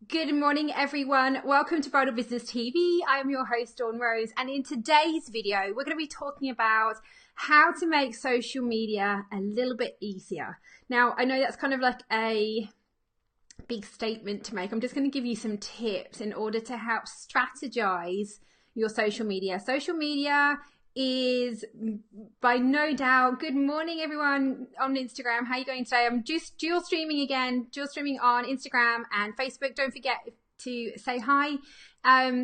Good morning, everyone. Welcome to Bridal Business TV. I am your host, Dawn Rose, and in today's video, we're going to be talking about how to make social media a little bit easier. Now, I know that's kind of like a big statement to make. I'm just going to give you some tips in order to help strategize your social media. Social media is by no doubt, good morning everyone on Instagram. How are you going today? I'm just dual streaming on Instagram and Facebook. Don't forget to say hi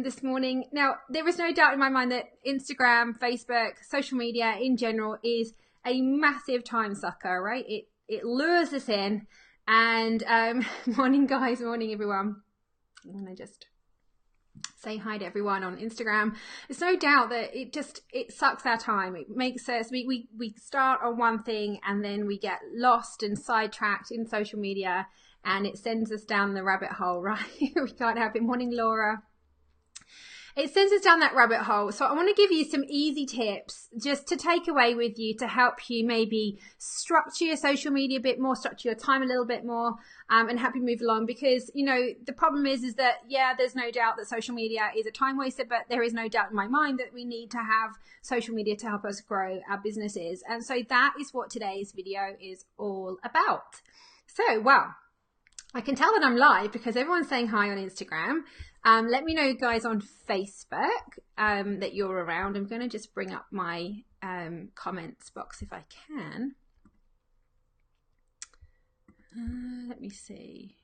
this morning. Now, there is no doubt in my mind that Instagram, Facebook, social media in general is a massive time sucker, right? It lures us in. And morning guys, morning everyone. I'm gonna just say hi to everyone on Instagram. There's no doubt that it sucks our time. It makes us, we start on one thing and then we get lost and sidetracked in social media and it sends us down the rabbit hole, right? We can't help it. Morning, Laura. It sends us down that rabbit hole. So I want to give you some easy tips just to take away with you to help you maybe structure your social media a bit more, structure your time a little bit more, and help you move along. Because, you know, the problem is that, yeah, there's no doubt that social media is a time waster, but there is no doubt in my mind that we need to have social media to help us grow our businesses. And so that is what today's video is all about. So, well, I can tell that I'm live because everyone's saying hi on Instagram. Let me know, guys, on Facebook that you're around. I'm going to just bring up my comments box if I can. Let me see.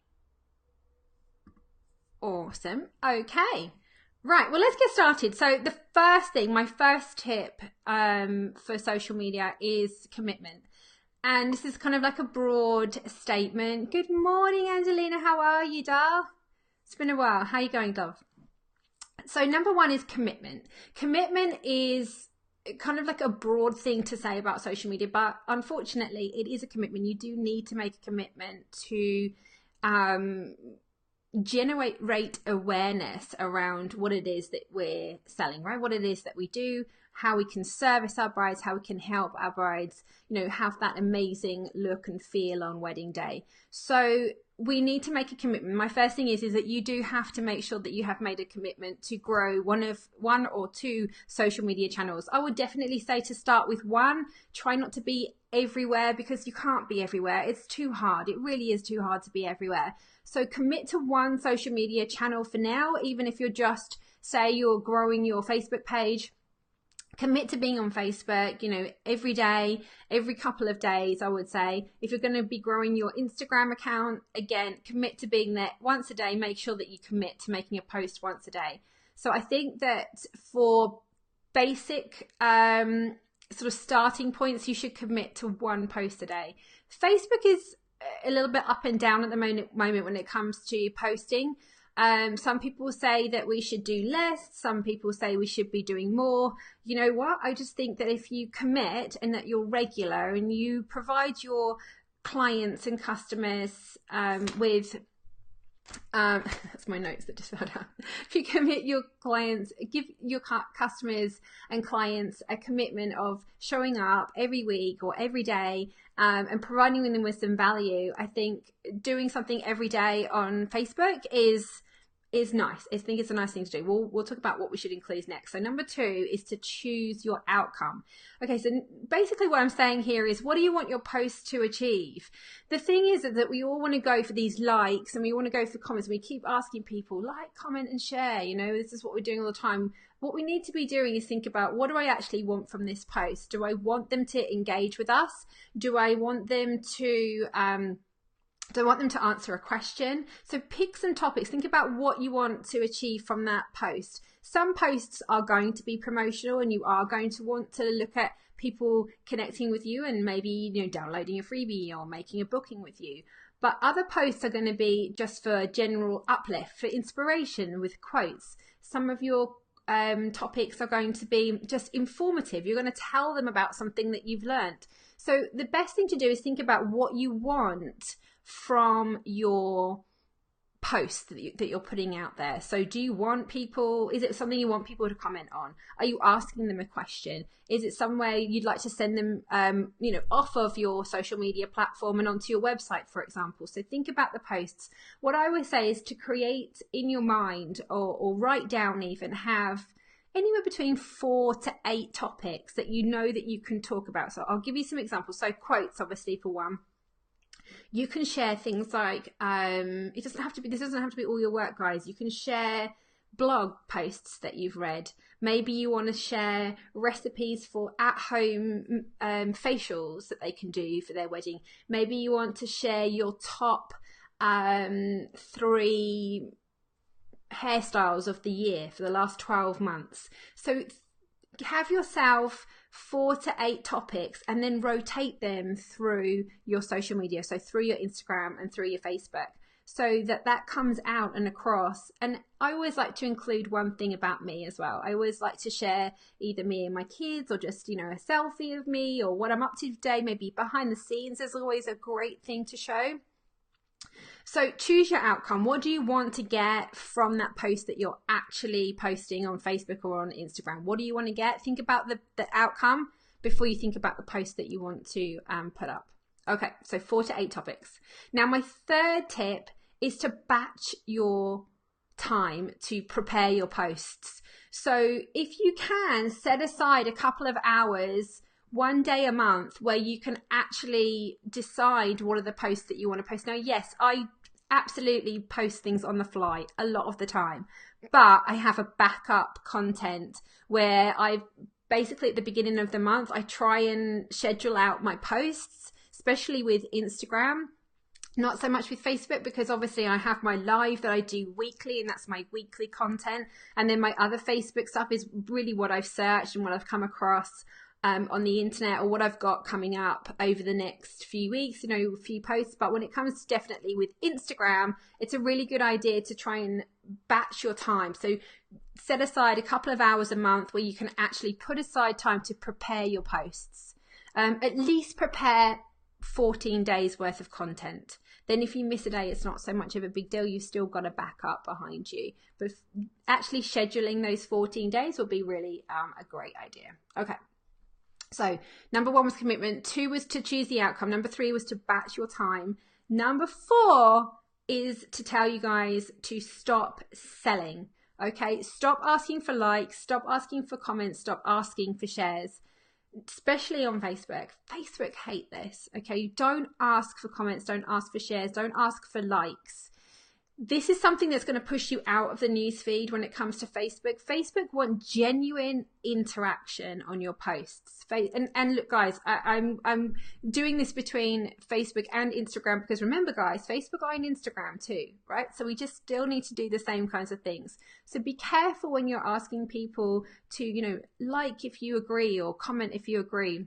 Awesome. Okay. Right. Well, let's get started. So the first thing, my first tip for social media is commitment. And this is kind of like a broad statement. Good morning, Angelina. How are you, doll? It's been a while. How are you going, love? So number one is commitment. Commitment is kind of like a broad thing to say about social media, but unfortunately it is a commitment. You do need to make a commitment to generate awareness around what it is that we're selling, right? What it is that we do, how we can service our brides, how we can help our brides, you know, have that amazing look and feel on wedding day. So we need to make a commitment. My first thing is that you do have to make sure that you have made a commitment to grow one or two social media channels. I would definitely say to start with one. Try not to be everywhere because you can't be everywhere. It's too hard. It really is too hard to be everywhere. So commit to one social media channel for now, even if you're just, say you're growing your Facebook page. Commit to being on Facebook, you know, every day, every couple of days, I would say. If you're going to be growing your Instagram account, again, commit to being there once a day. Make sure that you commit to making a post once a day. So I think that for basic sort of starting points, you should commit to one post a day. Facebook is a little bit up and down at the moment when it comes to posting. Some people say that we should do less. Some people say we should be doing more. You know what? I just think that if you commit and that you're regular and you provide your clients and customers with that's my notes that just fell down. If you commit your clients, give your customers and clients a commitment of showing up every week or every day and providing them with some value, I think doing something every day on Facebook is nice. I think it's a nice thing to do. We'll talk about what we should include next. So number two is to choose your outcome. Okay, so basically what I'm saying here is, what do you want your post to achieve? The thing is that we all want to go for these likes and we want to go for comments. We keep asking people, like, comment and share. You know, this is what we're doing all the time. What we need to be doing is think about, what do I actually want from this post? Do I want them to engage with us? Do I want them to answer a question? So pick some topics. Think about what you want to achieve from that post. Some posts are going to be promotional and you are going to want to look at people connecting with you and maybe, you know, downloading a freebie or making a booking with you. But other posts are going to be just for general uplift, for inspiration with quotes. Some of your topics are going to be just informative. You're going to tell them about something that you've learned. So the best thing to do is think about what you want from your post that you're putting out there. So do you want people, is it something you want people to comment on? Are you asking them a question? Is it somewhere you'd like to send them, off of your social media platform and onto your website, for example? So think about the posts. What I always say is to create in your mind or write down, even have anywhere between 4 to 8 topics that you know that you can talk about. So I'll give you some examples. So quotes, obviously, for one. You can share things like, this doesn't have to be all your work, guys. You can share blog posts that you've read. Maybe you want to share recipes for at-home facials that they can do for their wedding. Maybe you want to share your top 3 hairstyles of the year for the last 12 months. So have yourself 4 to 8 topics and then rotate them through your social media, so through your Instagram and through your Facebook, so that comes out and across. And I always like to include one thing about me as well. I always like to share either me and my kids, or just, a selfie of me, or what I'm up to today. Maybe behind the scenes is always a great thing to show. So choose your outcome. What do you want to get from that post that you're actually posting on Facebook or on Instagram? What do you want to get? Think about the outcome before you think about the post that you want to put up. Okay, so 4 to 8 topics. Now, my third tip is to batch your time to prepare your posts. So if you can, set aside a couple of hours, one day a month, where you can actually decide what are the posts that you want to post. Now, yes, I absolutely post things on the fly a lot of the time, but I have a backup content where I basically, at the beginning of the month, I try and schedule out my posts, especially with Instagram. Not so much with Facebook, because obviously I have my live that I do weekly, and that's my weekly content. And then my other Facebook stuff is really what I've searched and what I've come across on the internet, or what I've got coming up over the next few weeks, a few posts. But when it comes to definitely with Instagram, it's a really good idea to try and batch your time. So set aside a couple of hours a month where you can actually put aside time to prepare your posts. At least prepare 14 days worth of content. Then if you miss a day, it's not so much of a big deal. You've still got a backup behind you. But actually scheduling those 14 days will be really a great idea. Okay. So number 1 was commitment. 2 was to choose the outcome. Number 3 was to batch your time. Number 4 is to tell you guys to stop selling. Okay. Stop asking for likes. Stop asking for comments. Stop asking for shares. Especially on Facebook. Facebook hate this. Okay. Don't ask for comments. Don't ask for shares. Don't ask for likes. This is something that's going to push you out of the newsfeed when it comes to Facebook. Facebook want genuine interaction on your posts. And look, guys, I'm doing this between Facebook and Instagram, because remember, guys, Facebook are on Instagram too, right? So we just still need to do the same kinds of things. So be careful when you're asking people to, like if you agree, or comment if you agree.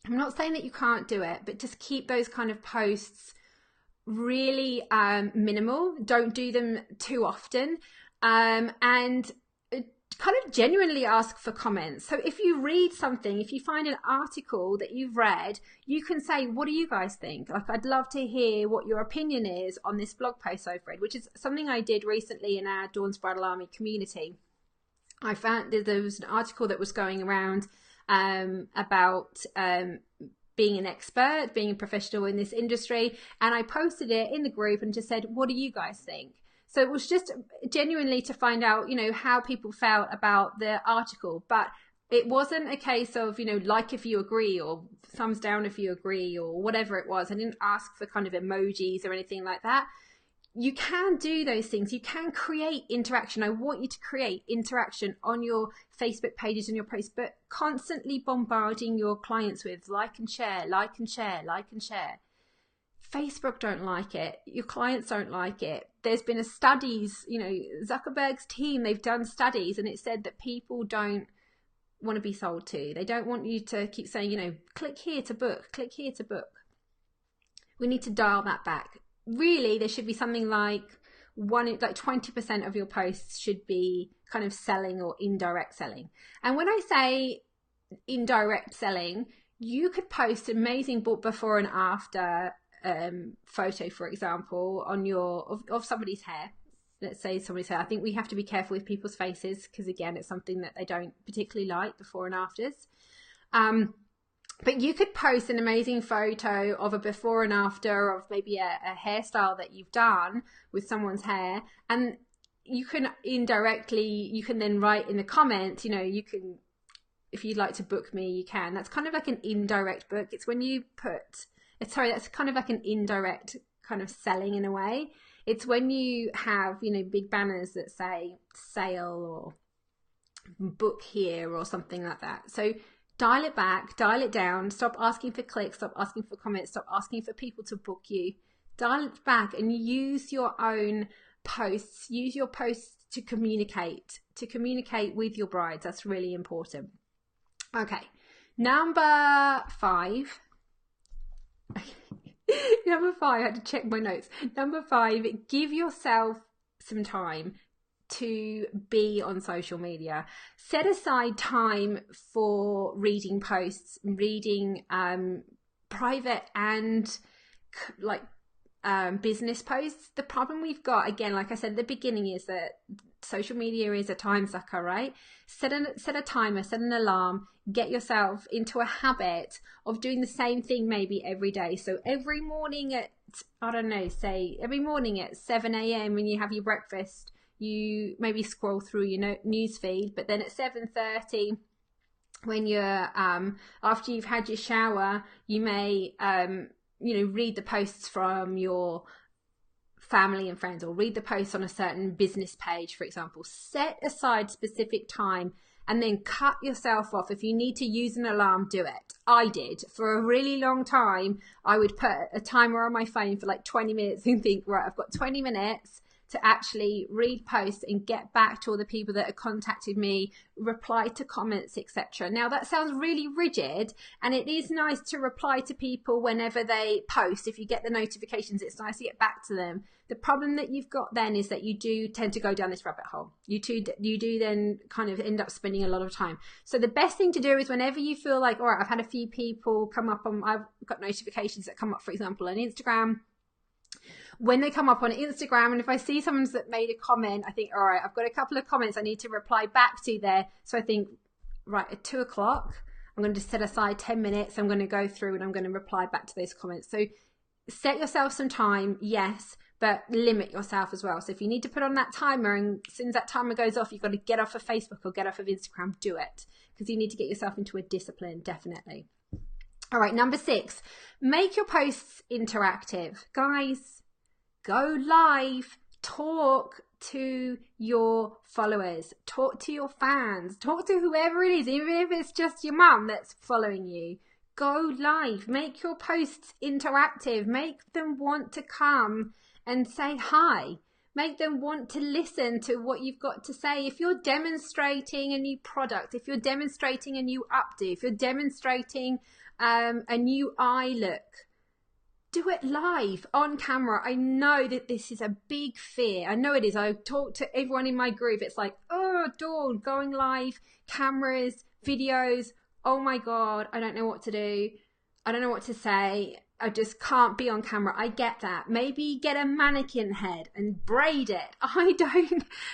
I'm not saying that you can't do it, but just keep those kind of posts really minimal. Don't do them too often, and kind of genuinely ask for comments. So if you read something, if you find an article that you've read, you can say, what do you guys think? Like, I'd love to hear what your opinion is on this blog post I've read, which is something I did recently in our Dawn's Bridal Army community. I found that there was an article that was going around about being an expert, being a professional in this industry. And I posted it in the group and just said, what do you guys think? So it was just genuinely to find out, how people felt about the article. But it wasn't a case of, like if you agree, or thumbs down if you agree, or whatever it was. I didn't ask for kind of emojis or anything like that. You can do those things. You can create interaction. I want you to create interaction on your Facebook pages and your posts, but constantly bombarding your clients with like and share, like and share, like and share. Facebook don't like it. Your clients don't like it. There's been studies, Zuckerberg's team, they've done studies, and it said that people don't want to be sold to. They don't want you to keep saying, click here to book, click here to book. We need to dial that back. Really, there should be something like 20% of your posts should be kind of selling or indirect selling. And when I say indirect selling, you could post amazing before and after photo, for example, on of somebody's hair. Let's say somebody's hair. I think we have to be careful with people's faces because, again, it's something that they don't particularly like, before and afters. But you could post an amazing photo of a before and after of maybe a hairstyle that you've done with someone's hair, and you can then write in the comments, you can, if you'd like to book me, you can. That's kind of like an indirect book. It's when you that's kind of like an indirect kind of selling in a way. It's when you have, big banners that say sale or book here or something like that. So dial it back, dial it down, stop asking for clicks, stop asking for comments, stop asking for people to book you. Dial it back and use your own posts. Use your posts to communicate with your brides. That's really important. Okay, number 5. Number 5, I had to check my notes. Number 5, give yourself some time to be on social media. Set aside time for reading posts, reading private and business posts. The problem we've got, again, like I said at the beginning, is that social media is a time sucker, right? Set a timer, set an alarm, get yourself into a habit of doing the same thing maybe every day. So every morning at, every morning at 7 a.m. when you have your breakfast, you maybe scroll through your news feed, but then at 7:30 when you're after you've had your shower, you may read the posts from your family and friends, or read the posts on a certain business page, for example. Set aside specific time and then cut yourself off. If you need to use an alarm, do it. I did. For a really long time, I would put a timer on my phone for like 20 minutes and think, right, I've got 20 minutes to actually read posts and get back to all the people that have contacted me, reply to comments, etc. Now that sounds really rigid, and it is nice to reply to people whenever they post. If you get the notifications, it's nice to get back to them. The problem that you've got then is that you do tend to go down this rabbit hole. You do then kind of end up spending a lot of time. So the best thing to do is, whenever you feel like, all right, I've had a few people come up on, I've got notifications that come up, for example, on Instagram. When they come up on Instagram, and if I see someone's that made a comment, I think, all right, I've got a couple of comments I need to reply back to there. So I think, right, at 2 o'clock, I'm going to set aside 10 minutes. I'm going to go through and I'm going to reply back to those comments. So set yourself some time, yes, but limit yourself as well. So if you need to put on that timer, and as soon as that timer goes off, you've got to get off of Facebook or get off of Instagram, do it, because you need to get yourself into a discipline, definitely. All right, number 6, make your posts interactive. Guys, go live, talk to your followers, talk to your fans, talk to whoever it is, even if it's just your mum that's following you. Go live, make your posts interactive, make them want to come and say hi, make them want to listen to what you've got to say. If you're demonstrating a new product, if you're demonstrating a new updo, if you're demonstrating a new eye look, do it live on camera. I know that this is a big fear. I know it is. I talk to everyone in my group. It's like, oh, Dawn, going live, cameras, videos. Oh my God, I don't know what to do. I don't know what to say. I just can't be on camera. I get that. Maybe get a mannequin head and braid it.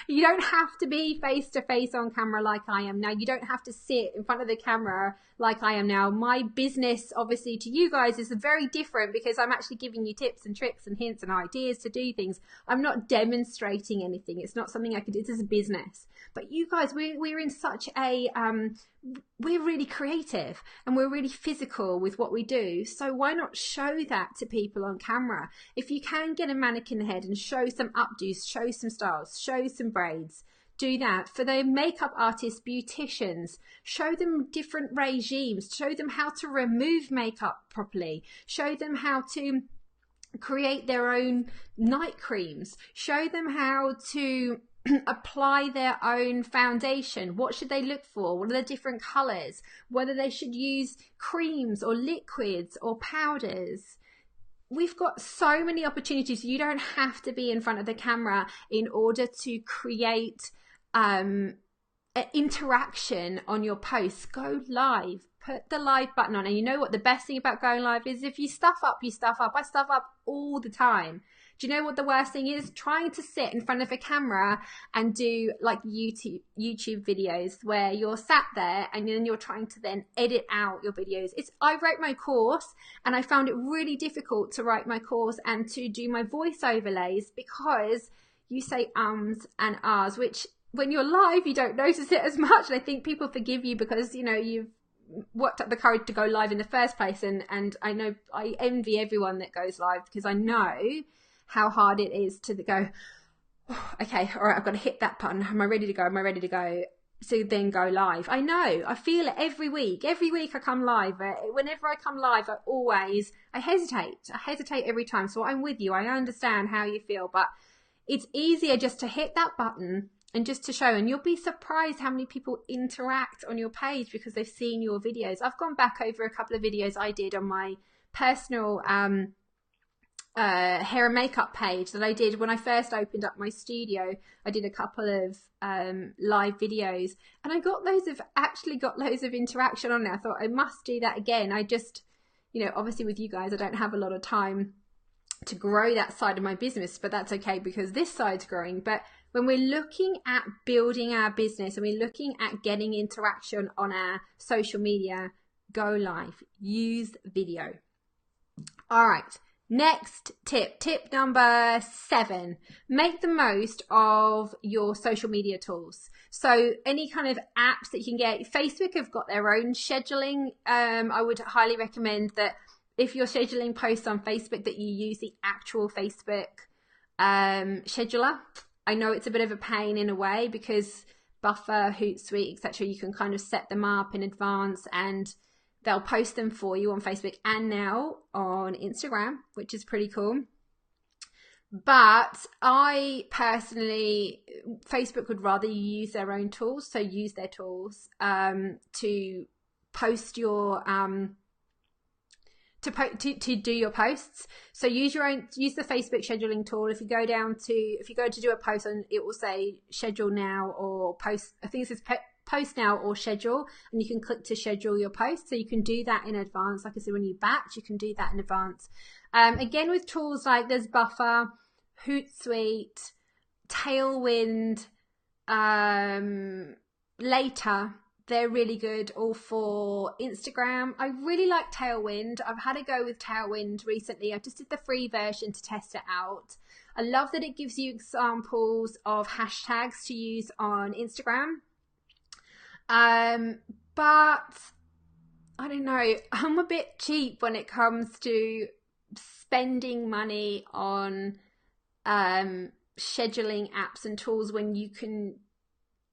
You don't have to be face to face on camera like I am now. You don't have to sit in front of the camera like I am now. My business, obviously, to you guys is very different, because I'm actually giving you tips and tricks and hints and ideas to do things. I'm not demonstrating anything. It's not something I could do. This is a business. But you guys, we're in such a, we're really creative and we're really physical with what we do. So why not show that to people on camera? If you can get a mannequin head and show some updos, show some styles, show some braids, do that. For the makeup artists, beauticians, show them different regimes, show them how to remove makeup properly, show them how to create their own night creams, show them how to apply their own foundation. What should they look for? What are the different colors? Whether they should use creams or liquids or powders. We've got so many opportunities. You don't have to be in front of the camera in order to create interaction on your posts. Go live, put the live button on. And you know what the best thing about going live is? If you stuff up, you stuff up. I stuff up all the time. Do you know what the worst thing is? Trying to sit in front of a camera and do like YouTube videos where you're sat there and then you're trying to then edit out your videos. I wrote my course and I found it really difficult to write my course and to do my voice overlays because you say ums and ahs, which when you're live, you don't notice it as much. And I think people forgive you because, you know, you've worked up the courage to go live in the first place. And I know I envy everyone that goes live because I know how hard it is to go, oh, okay, all right, I've got to hit that button. Am I ready to go? Am I ready to go? So then go live. I know, I feel it every week. Every week I come live. Whenever I come live, I hesitate every time. So I'm with you. I understand how you feel, but it's easier just to hit that button and just to show, and you'll be surprised how many people interact on your page because they've seen your videos. I've gone back over a couple of videos I did on my personal hair and makeup page that I did when I first opened up my studio. I did a couple of live videos and I got loads of interaction on there. I thought I must do that again. I just, you know, obviously with you guys, I don't have a lot of time to grow that side of my business, but that's okay because this side's growing. But when we're looking at building our business and we're looking at getting interaction on our social media, go live, use video. All right. Next tip number 7, make the most of your social media tools. So any kind of apps that you can get. Facebook have got their own scheduling. I would highly recommend that if you're scheduling posts on Facebook that you use the actual Facebook scheduler. I know it's a bit of a pain in a way because Buffer, Hootsuite, etc., you can kind of set them up in advance and they'll post them for you on Facebook and now on Instagram, which is pretty cool. But I personally, Facebook would rather you use their own tools. So use their tools to post your, to do your posts. So use the Facebook scheduling tool. If you go to do a post and it will say schedule now or post, I think it says post now or schedule, and you can click to schedule your post. So you can do that in advance. Like I said, when you batch, you can do that in advance. Again, with tools like there's Buffer, Hootsuite, Tailwind, Later, they're really good all for Instagram. I really like Tailwind. I've had a go with Tailwind recently. I just did the free version to test it out. I love that it gives you examples of hashtags to use on Instagram. But I don't know, I'm a bit cheap when it comes to spending money on scheduling apps and tools when you can,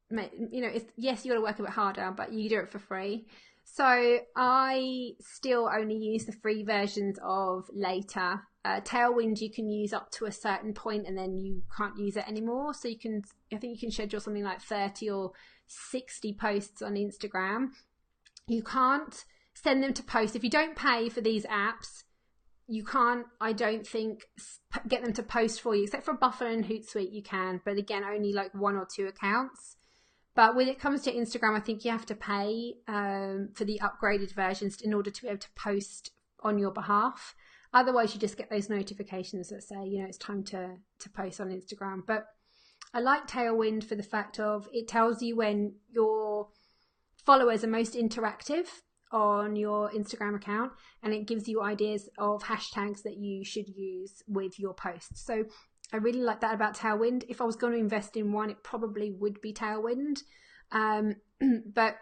you know, yes, you got to work a bit harder, but you do it for free. So I still only use the free versions of Later. Tailwind you can use up to a certain point and then you can't use it anymore. So I think you can schedule something like 30 or 60 posts on Instagram. You can't send them to post. If you don't pay for these apps, you can't, I don't think, get them to post for you, except for Buffer and Hootsuite you can, but again, only like 1 or 2 accounts. But when it comes to Instagram, I think you have to pay for the upgraded versions in order to be able to post on your behalf. Otherwise, you just get those notifications that say, you know, it's time to post on Instagram. But I like Tailwind for the fact of it tells you when your followers are most interactive on your Instagram account, and it gives you ideas of hashtags that you should use with your posts. So I really like that about Tailwind. If I was going to invest in one, it probably would be Tailwind. But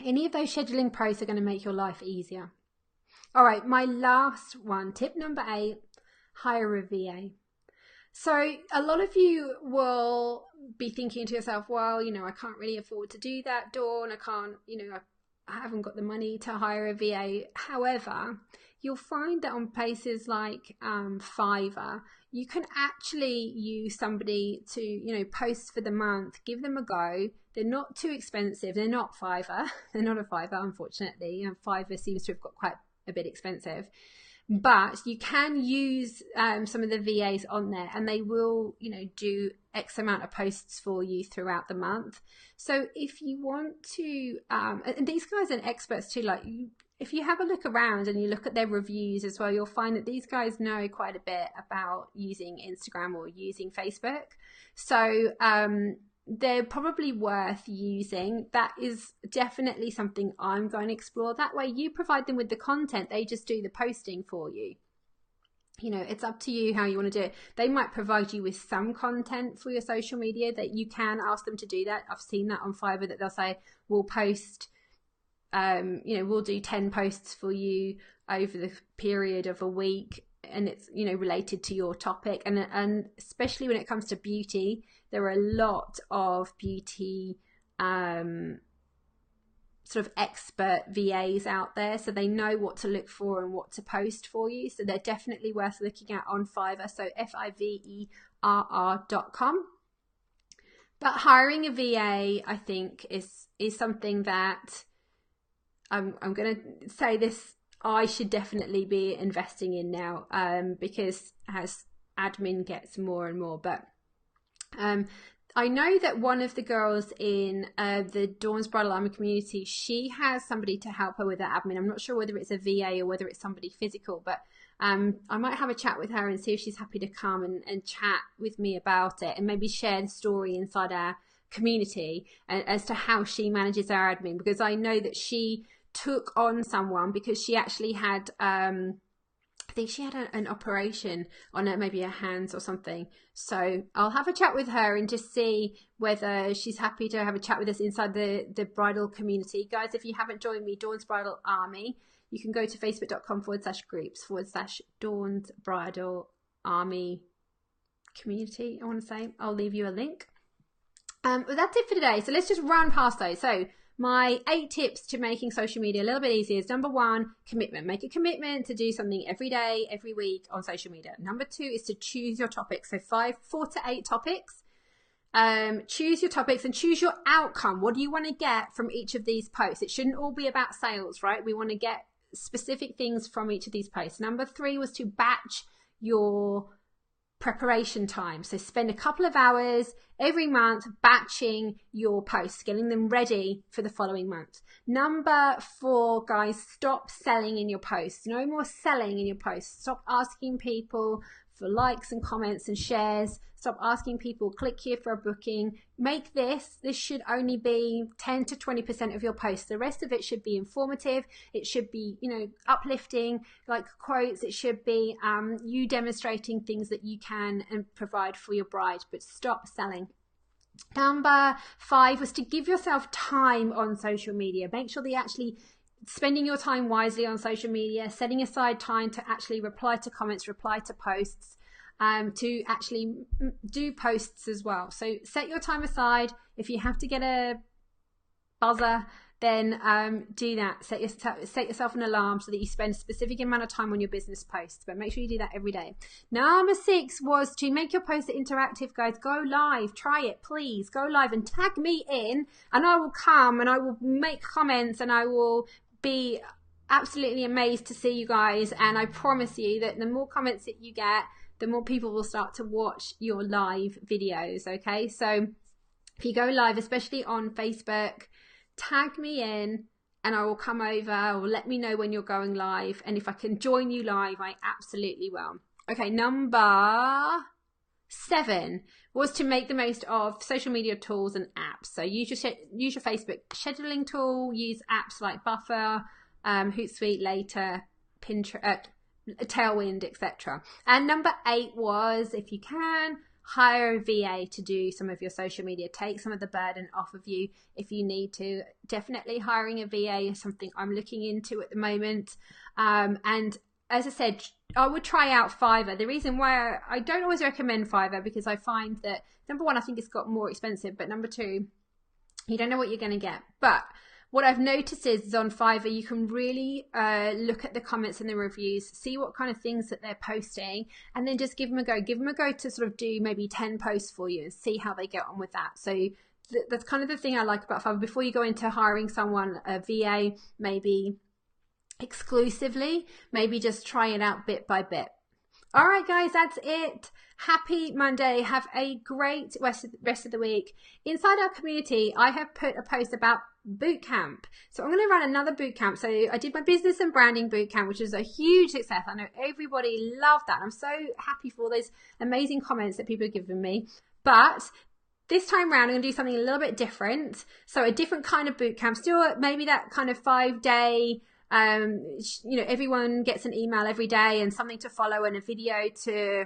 any of those scheduling pros are going to make your life easier. All right, my last one, tip number 8, hire a VA. So a lot of you will be thinking to yourself, well, you know, I can't really afford to do that, Dawn. I can't, you know, I haven't got the money to hire a VA. However, you'll find that on places like Fiverr, you can actually use somebody to, you know, post for the month, give them a go. They're not too expensive. They're not Fiverr. They're not a Fiverr, unfortunately. Fiverr seems to have got quite a bit expensive. but you can use some of the VAs on there, and they will, you know, do X amount of posts for you throughout the month. So if you want to, and these guys are experts too, like if you have a look around and you look at their reviews as well, you'll find that these guys know quite a bit about using Instagram or using Facebook. So they're probably worth using. That is definitely something I'm going to explore. That way you provide them with the content, they just do the posting for you. You know, it's up to you how you want to do it. They might provide you with some content for your social media that you can ask them to do that. I've seen that on Fiverr, that they'll say, we'll post, you know, we'll do 10 posts for you over the period of a week, and it's, you know, related to your topic. And especially when it comes to beauty, there are a lot of beauty sort of expert VAs out there, so they know what to look for and what to post for you. So they're definitely worth looking at on Fiverr. So fiverr.com. But hiring a VA, I think, is something that I'm going to say this, I should definitely be investing in now, because as admin gets more and more. But I know that one of the girls in the Dawn's Bridal Army community, she has somebody to help her with her admin. I'm not sure whether it's a VA or whether it's somebody physical, but I might have a chat with her and see if she's happy to come and chat with me about it, and maybe share the story inside our community as to how she manages our admin, because I know that she took on someone because she actually had I think she had an operation on her, maybe her hands or something. So I'll have a chat with her and just see whether she's happy to have a chat with us inside the bridal community. Guys, if you haven't joined me, Dawn's Bridal Army, you can go to facebook.com/groups/Dawn's Bridal Army community, I want to say. I'll leave you a link. But that's it for today. So let's just run past those. So my 8 tips to making social media a little bit easier is: number 1, commitment. Make a commitment to do something every day, every week on social media. Number 2 is to choose your topics. So 4 to 8 topics. Choose your topics and choose your outcome. What do you want to get from each of these posts? It shouldn't all be about sales, right? We want to get specific things from each of these posts. Number 3 was to batch your preparation time. So spend a couple of hours every month batching your posts, getting them ready for the following month. Number 4, guys, stop selling in your posts. No more selling in your posts. Stop asking people for likes and comments and shares. Stop asking people, click here for a booking. Make this should only be 10 to 20% of your posts. The rest of it should be informative. It should be, you know, uplifting, like quotes. It should be you demonstrating things that you can and provide for your bride, but stop selling. Number 5 was to give yourself time on social media. Make sure that you're actually spending your time wisely on social media, setting aside time to actually reply to comments, reply to posts, to actually do posts as well. So set your time aside. If you have to get a buzzer, then do that. Set yourself an alarm so that you spend a specific amount of time on your business posts, but make sure you do that every day. Number 6 was to make your posts interactive, guys. Go live. Try it, please. Go live and tag me in, and I will come and I will make comments, and I will be absolutely amazed to see you guys. And I promise you that the more comments that you get, the more people will start to watch your live videos. Okay, so if you go live, especially on Facebook, tag me in and I will come over, or let me know when you're going live, and if I can join you live, I absolutely will. Okay, number 7 was to make the most of social media tools and apps. So use your Facebook scheduling tool, use apps like Buffer, Hootsuite, Later, Pinterest, Tailwind, etc. And number 8 was, if you can, hire a VA to do some of your social media. Take some of the burden off of you if you need to. Definitely hiring a VA is something I'm looking into at the moment. And as I said, I would try out Fiverr. The reason why I don't always recommend Fiverr, because I find that, number 1, I think it's got more expensive, but number 2, you don't know what you're going to get. But what I've noticed is on Fiverr, you can really look at the comments and the reviews, see what kind of things that they're posting, and then just give them a go. Give them a go to sort of do maybe 10 posts for you and see how they get on with that. So that's kind of the thing I like about Fiverr. Before you go into hiring someone, a VA, maybe exclusively, maybe just try it out bit by bit. All right, guys, that's it. Happy Monday. Have a great rest of the week. Inside our community, I have put a post about bootcamp. So I'm going to run another bootcamp. So I did my business and branding bootcamp, which was a huge success. I know everybody loved that. I'm so happy for all those amazing comments that people have given me. But this time around, I'm going to do something a little bit different. So a different kind of bootcamp, still maybe that kind of 5-day, everyone gets an email every day and something to follow and a video to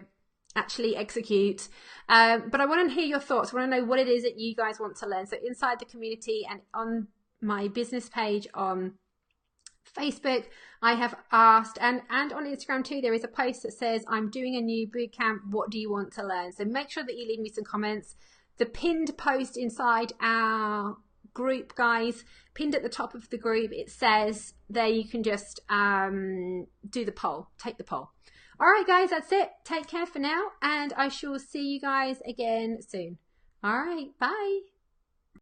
actually execute. But I want to hear your thoughts. I want to know what it is that you guys want to learn. So inside the community and on my business page on Facebook, I have asked, and on Instagram too, there is a post that says, I'm doing a new bootcamp. What do you want to learn? So make sure that you leave me some comments. The pinned post inside our group, guys, pinned at the top of the group, it says there you can just do the poll, take the poll. All right, guys, that's it. Take care for now, and I shall see you guys again soon. All right, bye.